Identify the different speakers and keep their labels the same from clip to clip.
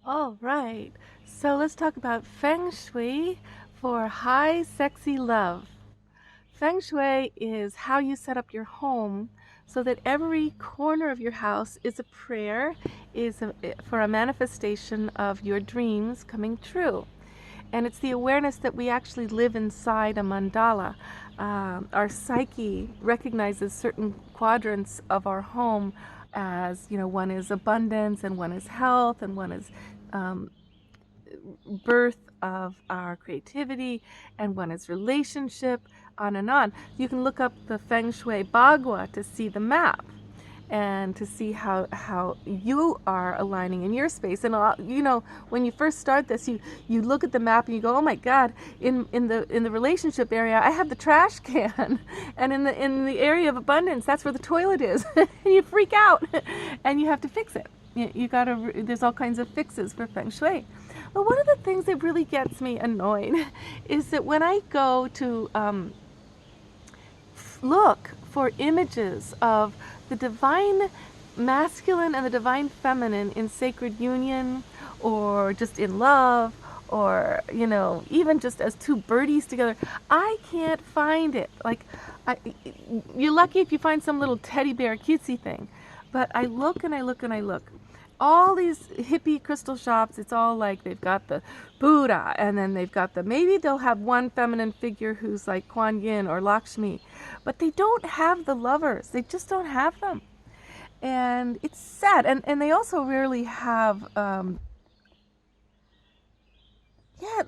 Speaker 1: All right, so let's talk about Feng Shui for high sexy love. Feng Shui is how you set up your home so that every corner of your house is a prayer, for a manifestation of your dreams coming true. And it's the awareness that we actually live inside a mandala. Our psyche recognizes certain quadrants of our home as, one is abundance, and one is health, and one is um, birth of our creativity, and one is relationship, on and on. You can look up the Feng Shui Bagua to see the map and to see how you are aligning in your space. And when you first start this, you look at the map and you go, oh my God, in the relationship area I have the trash can, and in the area of abundance, that's where the toilet is. And you freak out and you have to fix it. You gotta, there's all kinds of fixes for Feng Shui. But one of the things that really gets me annoyed is that when I go to look for images of the divine masculine and the divine feminine in sacred union, or just in love, or even just as two birdies together, I can't find it. Like, you're lucky if you find some little teddy bear cutesy thing, but I look and I look and I look. All these hippie crystal shops, it's all like they've got the Buddha, and then they've got maybe they'll have one feminine figure who's like Kuan Yin or Lakshmi, but they don't have the lovers. They just don't have them. And it's sad. And they also rarely have, yeah,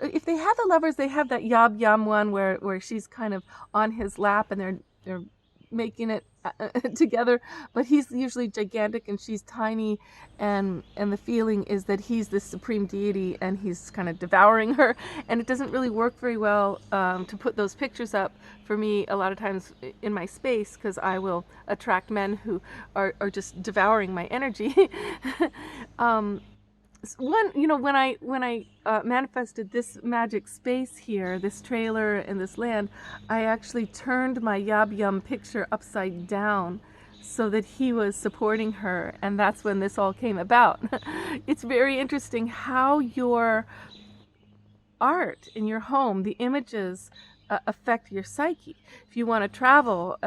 Speaker 1: if they have the lovers, they have that Yab Yum one where she's kind of on his lap and they're making it together, but he's usually gigantic and she's tiny, and the feeling is that he's the supreme deity and he's kind of devouring her, and it doesn't really work very well to put those pictures up for me a lot of times in my space, because I will attract men who are just devouring my energy. When I manifested this magic space here, this trailer and this land, I actually turned my Yab Yum picture upside down so that he was supporting her, and that's when this all came about. It's very interesting how your art in your home, the images, affect your psyche. If you want to travel,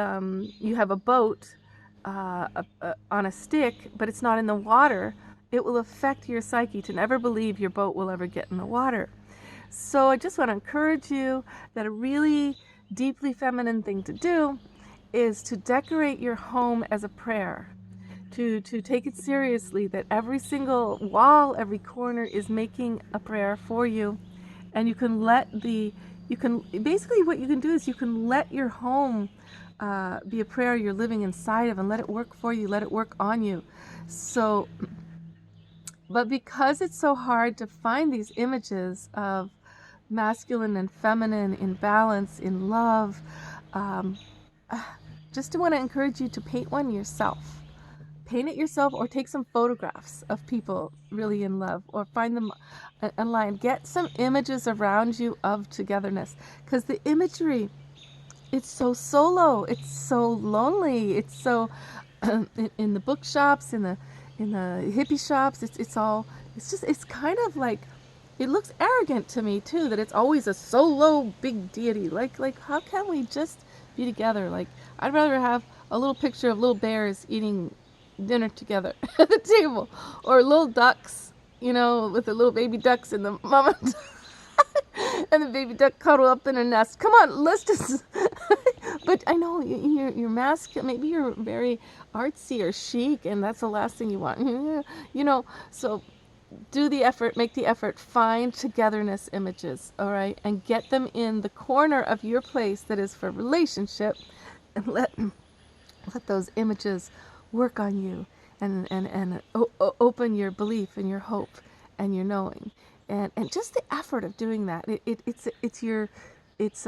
Speaker 1: you have a boat on a stick, but it's not in the water, it will affect your psyche to never believe your boat will ever get in the water. So I just want to encourage you that a really deeply feminine thing to do is to decorate your home as a prayer, to take it seriously, that every single wall, every corner is making a prayer for you. And you can basically what you can do is you can let your home be a prayer you're living inside of, and let it work for you, let it work on you. So, but because it's so hard to find these images of masculine and feminine in balance, in love, just to want to encourage you to paint one yourself. Paint it yourself, or take some photographs of people really in love, or find them online. Get some images around you of togetherness, because the imagery, it's so solo, it's so lonely, it's so in the bookshops, in the hippie shops, it's kind of like, it looks arrogant to me too, that it's always a solo big deity. Like how can we just be together? Like, I'd rather have a little picture of little bears eating dinner together at the table, or little ducks, with the little baby ducks and the mama and the baby duck cuddle up in a nest. Come on, let's just but I know you're masculine, maybe you're very artsy or chic, and that's the last thing you want. So do the effort, make the effort, find togetherness images, all right, and get them in the corner of your place that is for relationship, and let those images work on you, and open your belief and your hope and your knowing, and just the effort of doing that. It's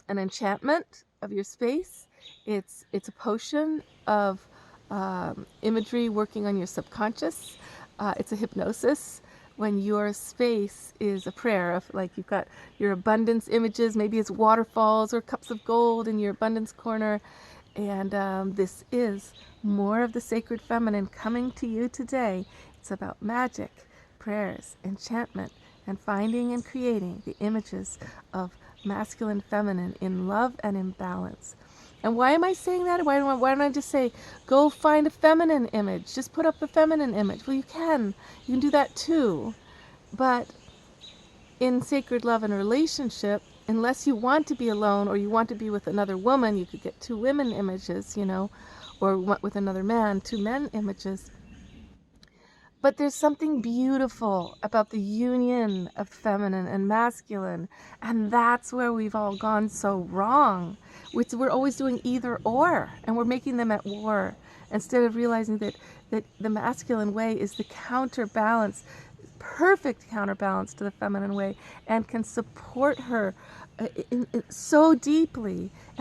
Speaker 1: an enchantment of your space. It's a potion of imagery working on your subconscious. It's a hypnosis when your space is a prayer of, like, you've got your abundance images, maybe it's waterfalls or cups of gold in your abundance corner, and this is more of the sacred feminine coming to you today. It's about magic, prayers, enchantment, and finding and creating the images of masculine, feminine in love and in balance. And why am I saying that? Why don't I just say, go find a feminine image? Just put up a feminine image. Well, you can. You can do that too. But in sacred love and relationship, unless you want to be alone or you want to be with another woman, you could get two women images, or with another man, two men images. But there's something beautiful about the union of feminine and masculine, and that's where we've all gone so wrong. We're always doing either or, and we're making them at war instead of realizing that the masculine way is the counterbalance, perfect counterbalance to the feminine way, and can support her so deeply